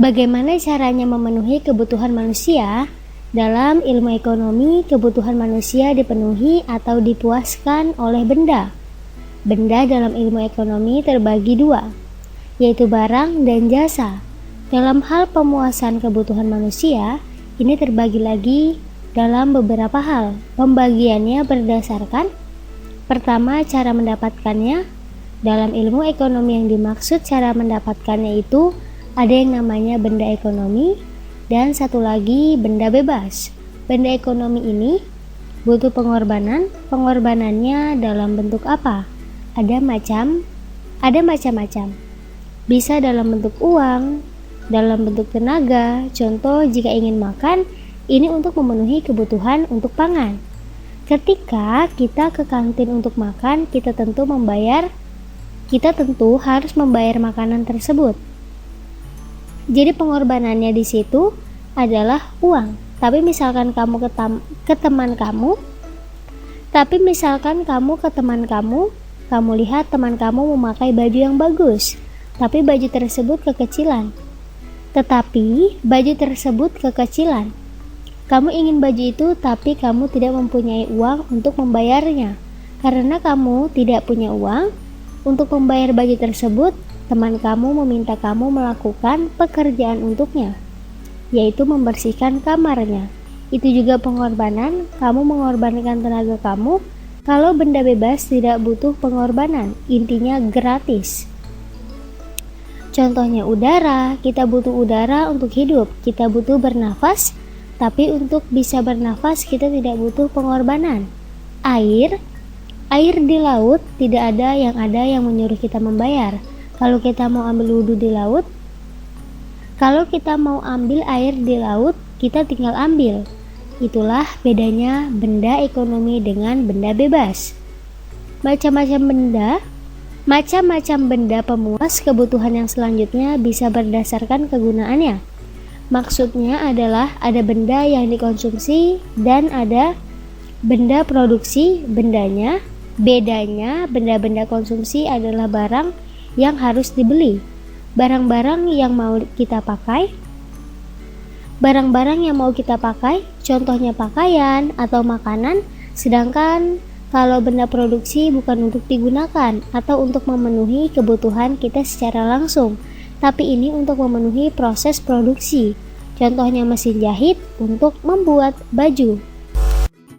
Bagaimana caranya memenuhi kebutuhan manusia? Dalam ilmu ekonomi, kebutuhan manusia dipenuhi atau dipuaskan oleh benda. Benda dalam ilmu ekonomi terbagi dua, yaitu barang dan jasa. Dalam hal pemuasan kebutuhan manusia, ini terbagi lagi dalam beberapa hal. Pembagiannya berdasarkan pertama, cara mendapatkannya. Dalam ilmu ekonomi yang dimaksud cara mendapatkannya itu ada yang namanya benda ekonomi dan satu lagi benda bebas. Benda ekonomi ini butuh pengorbanan. Pengorbanannya dalam bentuk apa? Ada macam-macam. Bisa dalam bentuk uang, dalam bentuk tenaga. Contoh, jika ingin makan, ini untuk memenuhi kebutuhan untuk pangan. Ketika kita ke kantin untuk makan, kita tentu harus membayar makanan tersebut. Jadi pengorbanannya di situ adalah uang. Tapi misalkan kamu ke teman kamu, kamu lihat teman kamu memakai baju yang bagus, tapi baju tersebut kekecilan. Kamu ingin baju itu, tapi kamu tidak mempunyai uang untuk membayarnya. Karena kamu tidak punya uang untuk membayar baju tersebut, teman kamu meminta kamu melakukan pekerjaan untuknya, yaitu membersihkan kamarnya. Itu juga pengorbanan, kamu mengorbankan tenaga kamu. Kalau benda bebas tidak butuh pengorbanan, intinya gratis. Contohnya udara, kita butuh udara untuk hidup, kita butuh bernafas, tapi untuk bisa bernafas kita tidak butuh pengorbanan. Air di laut tidak ada yang menyuruh kita membayar. Kalau kita mau ambil air di laut, kita tinggal ambil. Itulah bedanya benda ekonomi dengan benda bebas. Macam-macam benda pemuas kebutuhan yang selanjutnya bisa berdasarkan kegunaannya. Maksudnya adalah ada benda yang dikonsumsi dan ada benda produksi. Bedanya benda-benda konsumsi adalah barang yang harus dibeli, barang-barang yang mau kita pakai, contohnya pakaian atau makanan. Sedangkan kalau benda produksi bukan untuk digunakan atau untuk memenuhi kebutuhan kita secara langsung, tapi ini untuk memenuhi proses produksi. Contohnya mesin jahit untuk membuat baju.